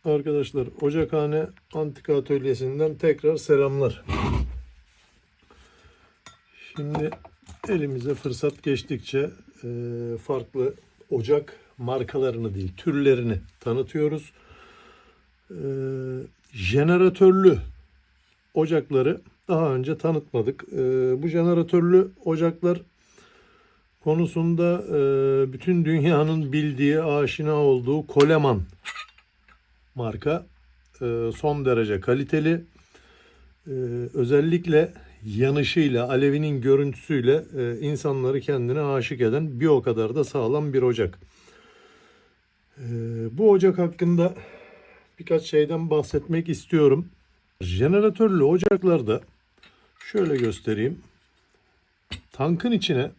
Arkadaşlar, Ocakhane Antika Atölyesi'nden tekrar selamlar. Şimdi elimize fırsat geçtikçe farklı ocak markalarını değil, türlerini tanıtıyoruz. Jeneratörlü ocakları daha önce tanıtmadık. Bu jeneratörlü ocaklar konusunda bütün dünyanın bildiği, aşina olduğu Coleman marka son derece kaliteli. Özellikle yanışıyla, alevinin görüntüsüyle insanları kendine aşık eden bir o kadar da sağlam bir ocak. Bu ocak hakkında birkaç şeyden bahsetmek istiyorum. Jeneratörlü ocaklarda şöyle göstereyim. Tankın içine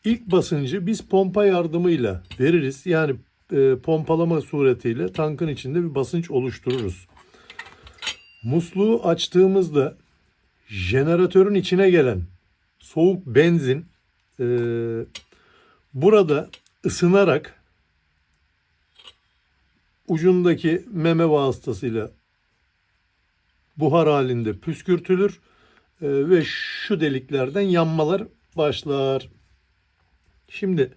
ilk basıncı biz pompa yardımıyla veririz. Yani pompalama suretiyle tankın içinde bir basınç oluştururuz. Musluğu açtığımızda jeneratörün içine gelen soğuk benzin burada ısınarak ucundaki meme vasıtasıyla buhar halinde püskürtülür ve şu deliklerden yanmalar başlar. Şimdi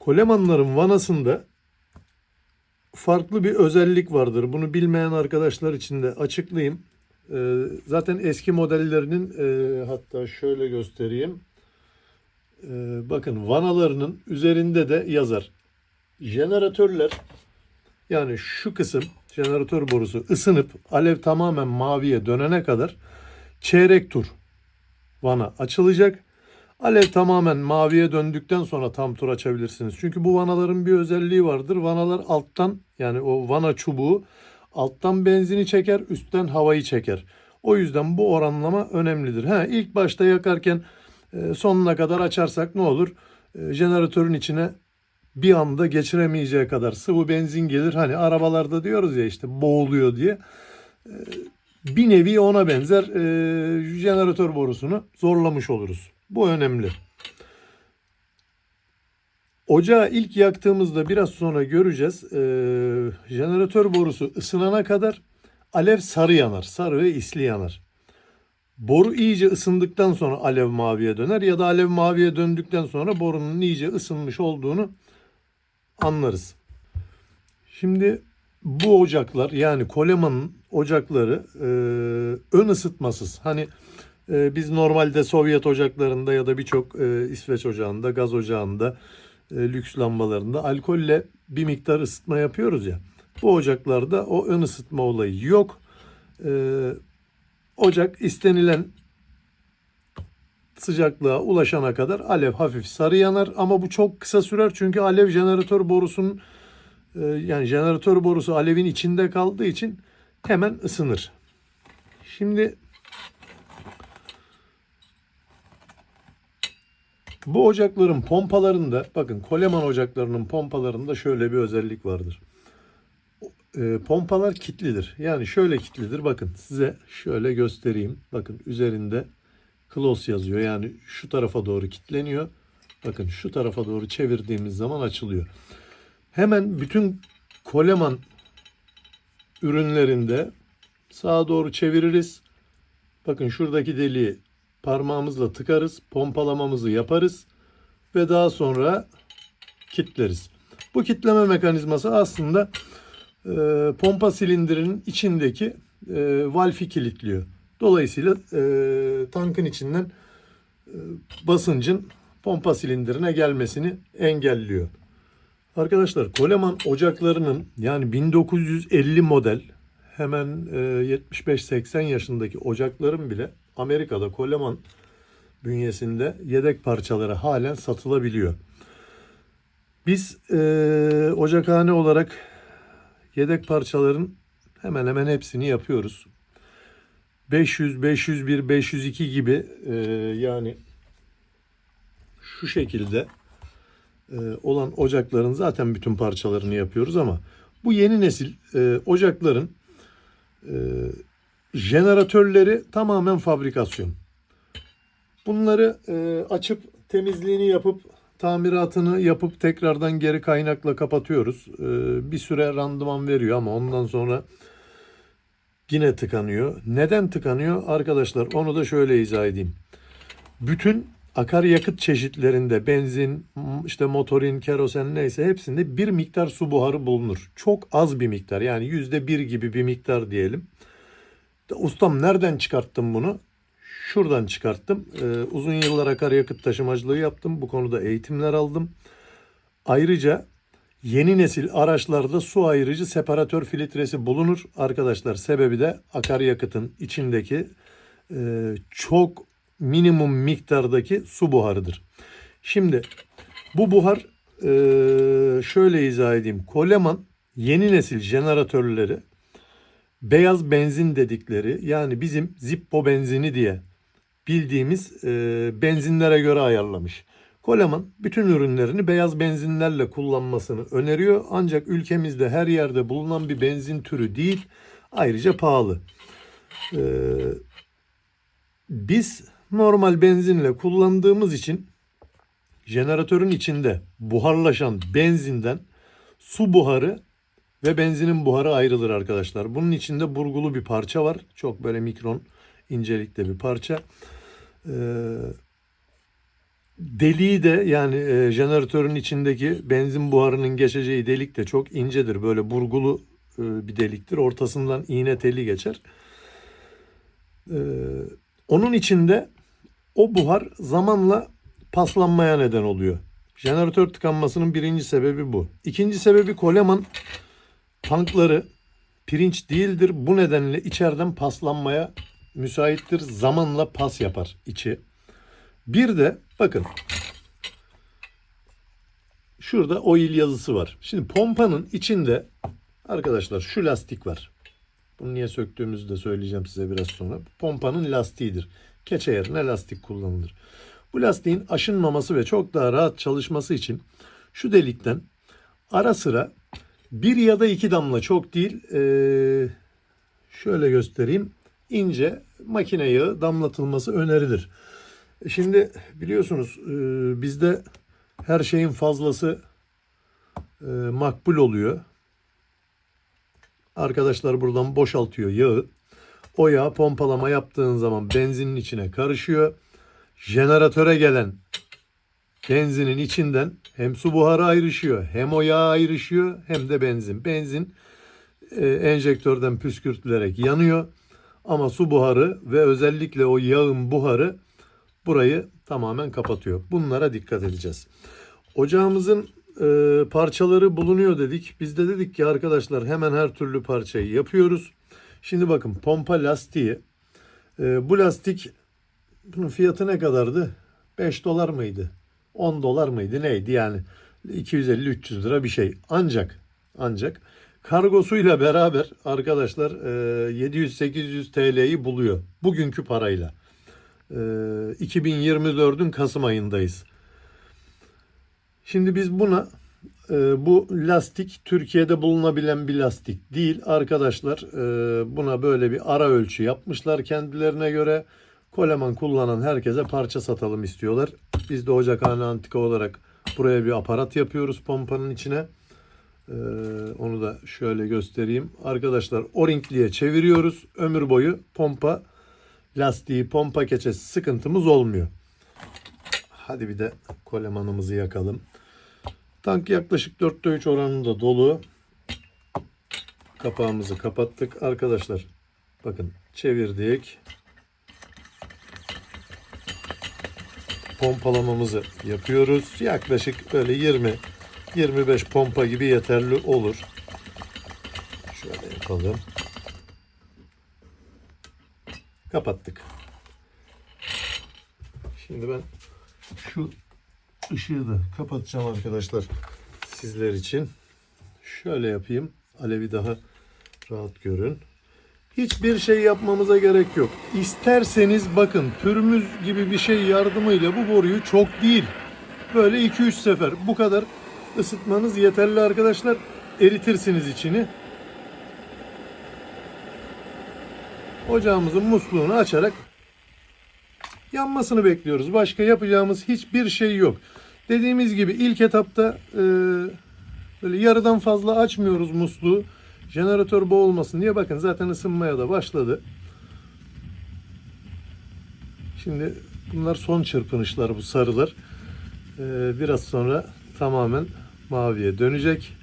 Coleman'ların vanasında farklı bir özellik vardır. Bunu bilmeyen arkadaşlar için de açıklayayım. Zaten eski modellerinin hatta şöyle göstereyim. Bakın vanalarının üzerinde de yazar. Jeneratörler, yani şu kısım jeneratör borusu ısınıp alev tamamen maviye dönene kadar çeyrek tur vana açılacak. Alev tamamen maviye döndükten sonra tam tur açabilirsiniz. Çünkü bu vanaların bir özelliği vardır. Vanalar alttan, yani o vana çubuğu alttan benzini çeker, üstten havayı çeker. O yüzden bu oranlama önemlidir. İlk başta yakarken sonuna kadar açarsak ne olur? Jeneratörün içine bir anda geçiremeyeceği kadar sıvı benzin gelir. Hani arabalarda diyoruz ya işte boğuluyor diye. Bir nevi ona benzer jeneratör borusunu zorlamış oluruz. Bu önemli. Ocağı ilk yaktığımızda biraz sonra göreceğiz. Jeneratör borusu ısınana kadar alev sarı yanar. Sarı ve isli yanar. Boru iyice ısındıktan sonra alev maviye döner ya da alev maviye döndükten sonra borunun iyice ısınmış olduğunu anlarız. Şimdi bu ocaklar, yani Coleman'ın ocakları ön ısıtmasız. Hani biz normalde Sovyet ocaklarında ya da birçok İsveç ocağında, gaz ocağında, lüks lambalarında alkolle bir miktar ısıtma yapıyoruz ya. Bu ocaklarda o ön ısıtma olayı yok. Ocak istenilen sıcaklığa ulaşana kadar alev hafif sarı yanar ama bu çok kısa sürer çünkü alev jeneratör borusunun yani jeneratör borusu alevin içinde kaldığı için hemen ısınır. Şimdi bu ocakların pompalarında, bakın Coleman ocaklarının pompalarında şöyle bir özellik vardır. Pompalar kilitlidir. Yani şöyle kilitlidir. Bakın size şöyle göstereyim. Bakın üzerinde close yazıyor. Yani şu tarafa doğru kilitleniyor. Bakın şu tarafa doğru çevirdiğimiz zaman açılıyor. Hemen bütün Coleman ürünlerinde sağa doğru çeviririz. Bakın şuradaki deliği parmağımızla tıkarız. Pompalamamızı yaparız. Ve daha sonra kilitleriz. Bu kilitleme mekanizması aslında pompa silindirinin içindeki valfi kilitliyor. Dolayısıyla tankın içinden basıncın pompa silindirine gelmesini engelliyor. Arkadaşlar, Coleman ocaklarının, yani 1950 model hemen 75-80 yaşındaki ocakların bile Amerika'da Coleman bünyesinde yedek parçaları halen satılabiliyor. Biz Ocakhane olarak yedek parçaların hemen hemen hepsini yapıyoruz. 500, 501, 502 gibi yani şu şekilde olan ocakların zaten bütün parçalarını yapıyoruz ama bu yeni nesil ocakların jeneratörleri tamamen fabrikasyon. Bunları açıp temizliğini yapıp tamiratını yapıp tekrardan geri kaynakla kapatıyoruz. Bir süre randıman veriyor ama ondan sonra yine tıkanıyor. Neden tıkanıyor? Arkadaşlar onu da şöyle izah edeyim. Bütün akaryakıt çeşitlerinde benzin, işte motorin, kerosen neyse hepsinde bir miktar su buharı bulunur. Çok az bir miktar, yani %1 gibi bir miktar diyelim. Ustam nereden çıkarttım bunu? Şuradan çıkarttım. Uzun yıllar akaryakıt taşımacılığı yaptım. Bu konuda eğitimler aldım. Ayrıca yeni nesil araçlarda su ayırıcı separatör filtresi bulunur. Arkadaşlar sebebi de akaryakıtın içindeki çok minimum miktardaki su buharıdır. Şimdi bu buhar şöyle izah edeyim. Coleman yeni nesil jeneratörleri beyaz benzin dedikleri, yani bizim Zippo benzini diye bildiğimiz benzinlere göre ayarlamış. Coleman bütün ürünlerini beyaz benzinlerle kullanmasını öneriyor. Ancak ülkemizde her yerde bulunan bir benzin türü değil. Ayrıca pahalı. Biz normal benzinle kullandığımız için jeneratörün içinde buharlaşan benzinden su buharı ve benzinin buharı ayrılır arkadaşlar. Bunun içinde burgulu bir parça var. Çok böyle mikron incelikte bir parça. Deliği de, yani jeneratörün içindeki benzin buharının geçeceği delik de çok incedir. Böyle burgulu bir deliktir. Ortasından iğne teli geçer. Onun içinde o buhar zamanla paslanmaya neden oluyor. Jeneratör tıkanmasının birinci sebebi bu. İkinci sebebi Coleman tankları pirinç değildir. Bu nedenle içeriden paslanmaya müsaittir. Zamanla pas yapar içi. Bir de bakın şurada oil yazısı var. Şimdi pompanın içinde arkadaşlar şu lastik var. Bunu niye söktüğümüzü de söyleyeceğim size biraz sonra. Pompanın lastiğidir. Keçe yerine lastik kullanılır. Bu lastiğin aşınmaması ve çok daha rahat çalışması için şu delikten ara sıra bir ya da iki damla, çok değil, şöyle göstereyim, ince makine yağı damlatılması önerilir. Şimdi biliyorsunuz bizde her şeyin fazlası makbul oluyor. Arkadaşlar buradan boşaltıyor yağı. O yağ pompalama yaptığın zaman benzinin içine karışıyor. Jeneratöre gelen benzinin içinden hem su buharı ayrışıyor, hem o yağ ayrışıyor, hem de benzin. Benzin enjektörden püskürtülerek yanıyor. Ama su buharı ve özellikle o yağın buharı burayı tamamen kapatıyor. Bunlara dikkat edeceğiz. Ocağımızın parçaları bulunuyor dedik. Biz de dedik ki arkadaşlar hemen her türlü parçayı yapıyoruz. Şimdi bakın pompa lastiği. Bu lastik, bunun fiyatı ne kadardı? 5 dolar mıydı? 10 dolar mıydı? Neydi yani? 250-300 lira bir şey. Ancak kargosuyla beraber arkadaşlar 700-800 TL'yi buluyor. Bugünkü parayla. 2024'ün Kasım ayındayız. Şimdi biz buna, bu lastik Türkiye'de bulunabilen bir lastik değil arkadaşlar. Buna böyle bir ara ölçü yapmışlar kendilerine göre. Coleman kullanan herkese parça satalım istiyorlar. Biz de Ocakhane Antika olarak buraya bir aparat yapıyoruz pompanın içine. Onu da şöyle göstereyim. Arkadaşlar O-ringliye çeviriyoruz. Ömür boyu pompa lastiği, pompa keçesi sıkıntımız olmuyor. Hadi bir de Coleman'ımızı yakalım. Tank yaklaşık 4'te 3 oranında dolu. Kapağımızı kapattık. Arkadaşlar bakın çevirdik. Pompalamamızı yapıyoruz. Yaklaşık böyle 20-25 pompa gibi yeterli olur. Şöyle yapalım. Kapattık. Şimdi ben şu ışığı da kapatacağım arkadaşlar sizler için. Şöyle yapayım. Alevi daha rahat görün. Hiçbir şey yapmamıza gerek yok. İsterseniz bakın pürmüz gibi bir şey yardımıyla bu boruyu, çok değil, böyle 2-3 sefer bu kadar ısıtmanız yeterli arkadaşlar. Eritirsiniz içini. Ocağımızın musluğunu açarak yanmasını bekliyoruz. Başka yapacağımız hiçbir şey yok. Dediğimiz gibi ilk etapta böyle yarıdan fazla açmıyoruz musluğu. Jeneratör boğulmasın diye. Bakın zaten ısınmaya da başladı. Şimdi bunlar son çırpınışlar, bu sarılar. Biraz sonra tamamen maviye dönecek.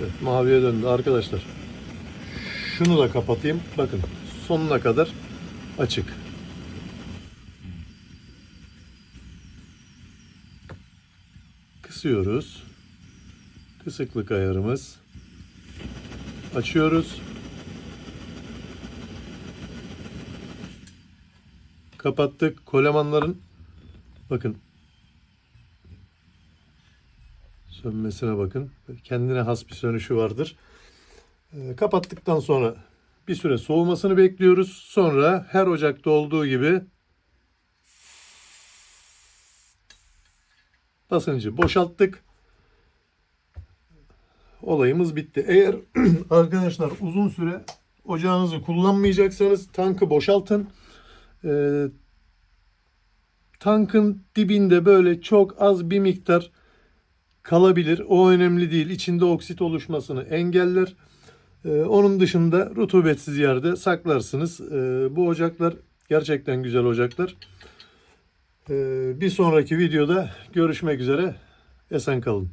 Evet, maviye döndü arkadaşlar. Şunu da kapatayım. Bakın sonuna kadar açık. Kısıyoruz. Kısıklık ayarımız. Açıyoruz. Kapattık. Kolemanların bakın sönmesine bakın. Kendine has bir sönüşü vardır. Kapattıktan sonra bir süre soğumasını bekliyoruz. Sonra her ocakta olduğu gibi basıncı boşalttık. Olayımız bitti. Eğer arkadaşlar uzun süre ocağınızı kullanmayacaksanız tankı boşaltın. Tankın dibinde böyle çok az bir miktar kalabilir. O önemli değil. İçinde oksit oluşmasını engeller. Onun dışında rutubetsiz yerde saklarsınız. Bu ocaklar gerçekten güzel ocaklar. Bir sonraki videoda görüşmek üzere. Esen kalın.